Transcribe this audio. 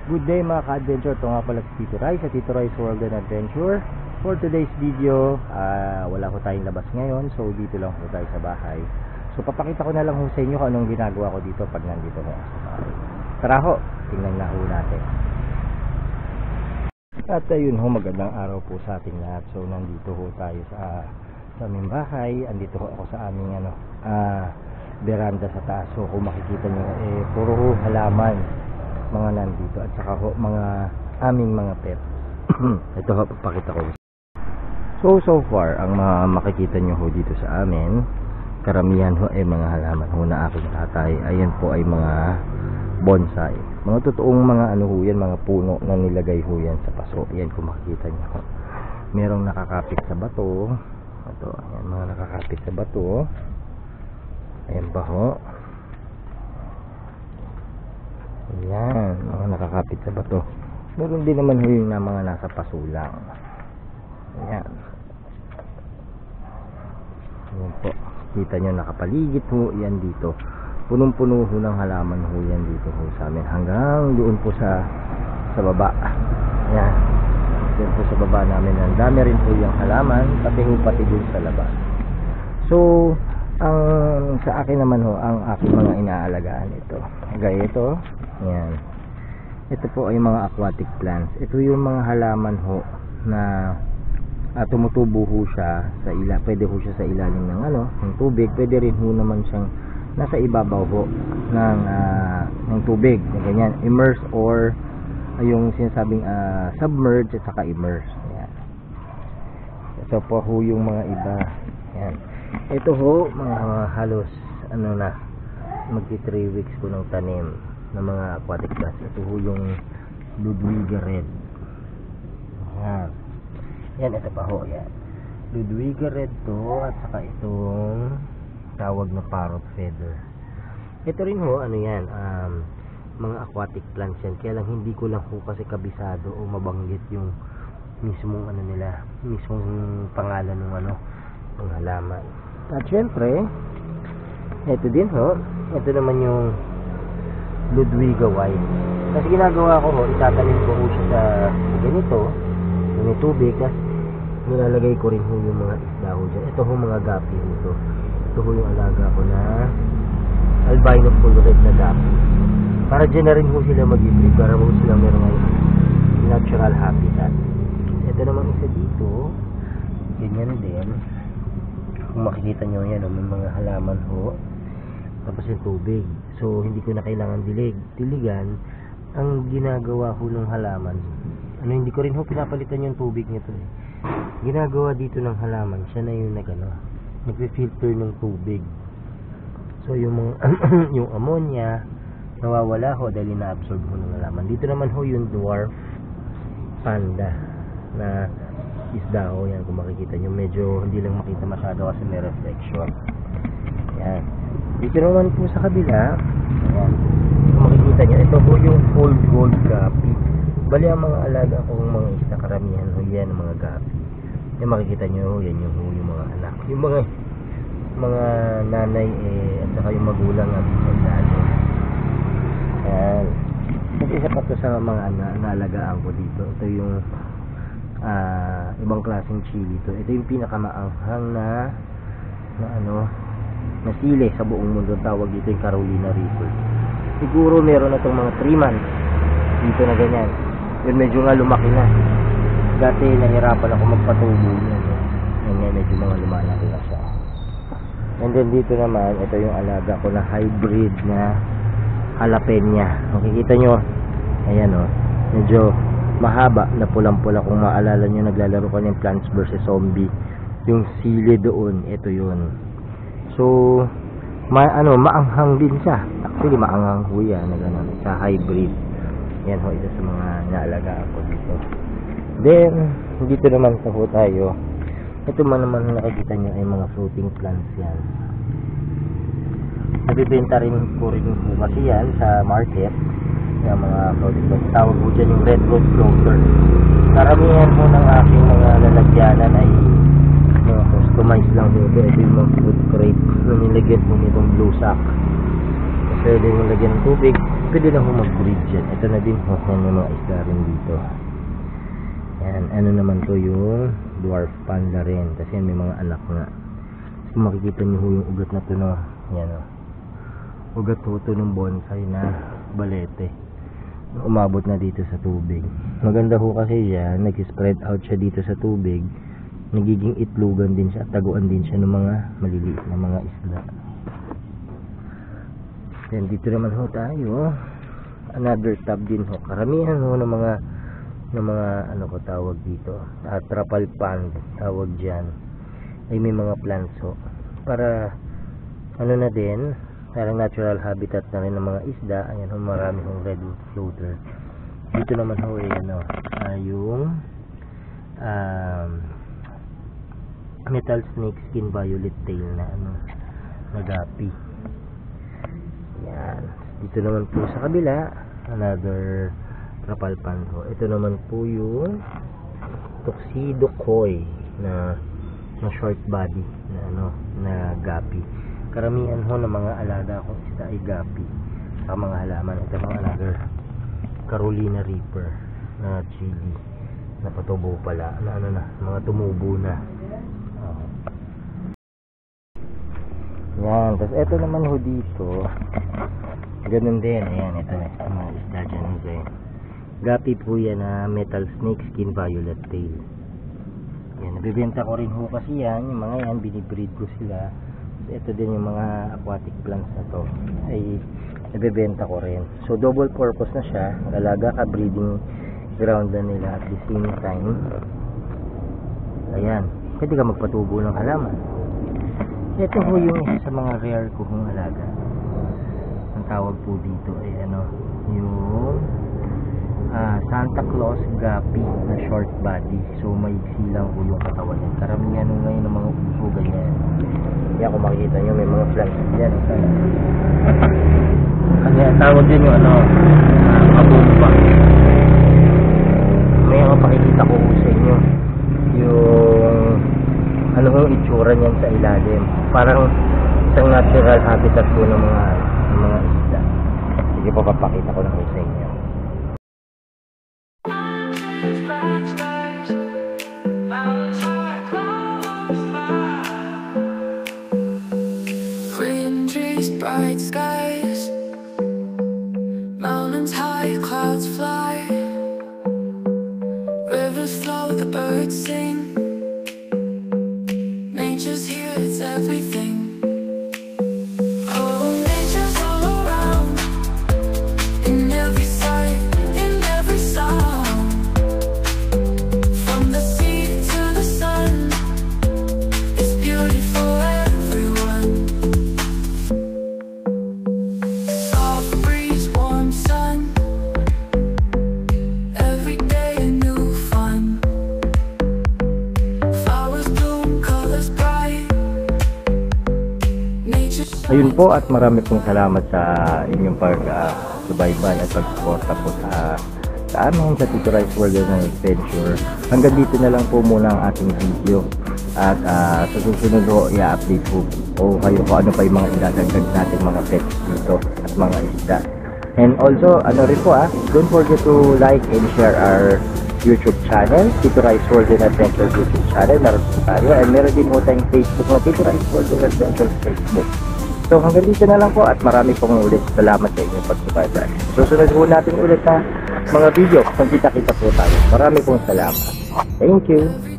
Good day mga ka-adventure, ito nga pala si Tito Rai sa Tito Rai's World and Adventure. For today's video, wala ko tayong labas ngayon, so dito lang po tayo sa bahay. So papakita ko na lang ho sa inyo kung anong ginagawa ko dito pag nandito ko sa bahay. Tara ho, tingnan na ho natin. At ayun ho, magandang araw po sa ating lahat. So nandito ho tayo sa aming bahay. Andito ho ako sa aming veranda sa taas. So kung makikita nyo, puro ho halaman mga nandito at saka ho mga aming mga pet. Ito ho, papakita ko. So far ang makikita nyo ho dito sa amin, karamihan ho ay mga halaman ho na aking tatay. Ayan po ay mga bonsai, mga totoong mga ano ho yan, mga puno na nilagay ho yan sa paso. Ayan kung makikita nyo ho, merong nakakapit sa bato. Ito, ayan, mga nakakapit sa bato. Ayan pa ho. Ayan, mga nakakapit sa bato. Meron din naman ho yung mga nasa paso lang. Ayan. Ayan po. Kita nyo, nakapaligid ho yan dito. Punong-puno ho ng halaman ho yan dito ho sa amin. Hanggang doon po sa baba. Ayan. Doon po sa baba namin. Ang dami rin po yung halaman. Pati doon sa labas. So, ang sa akin naman ho, ang aking mga inaalagaan ito. Gaya ito. Ayan. Ito po ay mga aquatic plants. Ito yung mga halaman ho na tumutubo ho siya sa pwede ho siya sa ilalim ng ng tubig. Pwede rin ho naman siyang nasa ibabaw ho ng tubig. Ganyan, immerse or yung sinasabing submerge at saka immerse. Ayan. Ito po ho yung mga iba. Ayan. Ito ho, mga halos magti 3 weeks ko ng tanim ng mga aquatic plants. Ito ho yung Ludwiga Red. Ayan. Yan, ito pa ho. Yan. Ludwiga Red to, at saka itong tawag na parrot feather. Ito rin ho, yan, mga aquatic plants yan. Kaya lang hindi ko lang ho kasi kabisado o mabanggit yung mismong mismong pangalan ng halaman. At syempre, ito din ho, ito naman yung Ludwiga White. Kasi ginagawa ko ho, itatanim ko ho siya sa ganito, may tubig, kasi nilalagay ko rin ho yung mga isda ho dyan. Ito ho mga gapi ho ito. Ito ho yung alaga ko na albino full red na gapi. Para dyan na rin ho sila mag-ibig, para ho sila meron natural habitat. Ito naman isa dito, ganyan din. Kung makikita nyo yan, may mga halaman ho, tapos yung tubig. So hindi ko na kailangan diligan. Ang ginagawa ko ng halaman, hindi ko rin ho pinapalitan yung tubig nito ginagawa dito ng halaman, siya na yung nagfi-filter ng tubig. So yung mga yung ammonia nawawala ho dahil na-absorb ho ng halaman. Dito naman ho yung dwarf panda na isda ho yan. Kung makikita nyo, medyo hindi lang makita masyado kasi may reflection. Yan. Dito naman po sa kabila, ayan, kung makikita nyo, ito po yung full gold gapi. Bali ang mga alaga kong mga isda, karamihan ho yan, mga gapi. Yung makikita nyo, yan yung mga anak. Yung mga nanay at saka yung magulang at sa ilalim. Ayan. At isa pa to sa mga naalagaan ko dito. Ito yung ibang klaseng chili to. Ito yung pinakamaanghang na sili sa buong mundo. Tawag dito yung Carolina Reaper. Siguro meron na itong mga 3 months dito na ganyan. Yun, medyo nga lumaki na. Dati nahirapan ako magpatubo yan. Ngayon medyo mga lumalaki na siya. And then dito naman, ito yung alaga ko na hybrid na jalapeno. Makikita nyo, ayan medyo mahaba na pulang-pula. Kung maalala nyo, naglalaro ka ng Plants vs Zombie, yung sili doon, ito yun. So maanghang din siya. Actually maanghang ho yan sa hybrid. Yan ho, isa sa mga naalagaan ko dito. Then dito naman sa ho tayo, ito naman nakikita nyo ay mga fruiting plants yan. Nabibenta rin ko rin ho kasi yan sa market, yung mga fruiting plants. Tawag ho dyan yung red rose floater. Karamihan ho ng aking mga lalagyanan ay customized lang dito. Ito yung mga food crate na nilagyan po nitong blue sack. Pwede yung lagyan ng tubig, pwede na ho mag-breed dyan. Ito na din ho, yan yung mga isda rin dito. Yan, ano naman to yung dwarf panda rin, kasi may mga anak nga. Kung makikita nyo ho yung ugat na to, no? Yan o, ugat ho to ng bonsai na balete, umabot na dito sa tubig. Maganda ho kasi yan, nag-spread out siya dito sa tubig, nagiging itlogan din siya at taguan din siya ng mga maliliit na mga isda. Then dito naman ho tayo, another tab din ho. Karamihan ho ng mga ano ko tawag dito, trapal pond tawag dyan, ay may mga plants ho, para ano na din, parang natural habitat na rin ng mga isda. Ayan ho, marami hong redwood floater. Dito naman ho ay ano, yung metal snake skin violet tail na ano, na gapi. Yan. Dito naman po sa kabila, another trapal pond ho. Ito naman po yung tuxedo koi na short body na ano, na gapi. Karamihan ho ng mga alaga kong isda ay gapi sa mga halaman. Ito mga another Carolina Reaper na chili na patubo pala, na ano na, mga tumubo na. Yan, tapos ito naman ho dito, ganun din. Ayan, ito na mga isda dyan din. Gapi po yan na metal snake skin violet tail. Yan, nabibenta ko rin ho kasi yan, yung mga yan, binibreed ko sila. Ito din yung mga aquatic plants na to ay nabibenta ko rin. So double purpose na siya, alaga ka, breeding ground na nila at the same time. Ayan, pwede ka magpatubo ng halaman. Ito ho yung isa sa mga rare ko hong alaga. Ang tawag po dito ay ano, yung Santa Claus gapi na short body. So may silang po yung katawan yan. Karamihan nung ngayon ng mga uso ganyan. Yan, kung makikita nyo may mga flags yan. Kasi ang tawag din yung ano, kabumba. May mga pakikita ko sa inyo yung ano hong itsura niyan sa ilalim. Parang isang natural habitat po ng mga isda. Sige po, papakita ko lang sa inyo. Green trees, bright skies, mountains high, clouds fly, rivers flow, the birds sing. Nature's here, it's everything. Oh, nature's all around, in every sight, in every sound. From the sea to the sun, it's beauty for everyone. Soft breeze, warm sun, every day a new fun. Flowers bloom, colors bright. Ayun po, at marami pong salamat sa inyong pag-subaybay at pag-suporta po sa amin sa Tito Rice World ng Adventure. Hanggang dito na lang po muna ang ating video. At sa susunod po, i-update po kayo kung ano pa yung mga idadagdag natin mga pets dito at mga isda. And also, ano rin po don't forget to like and share our YouTube channel, Tito Rice World and Adventure YouTube channel. Meron po tayo. And meron din po tayong Facebook na Tito Rice World and Adventure Facebook. So hanggang dito na lang po, at marami pong ulit salamat sa inyong pagsubaybay. Susunod po natin ulit na mga video kung kita-kita po tayo. Marami pong salamat. Thank you.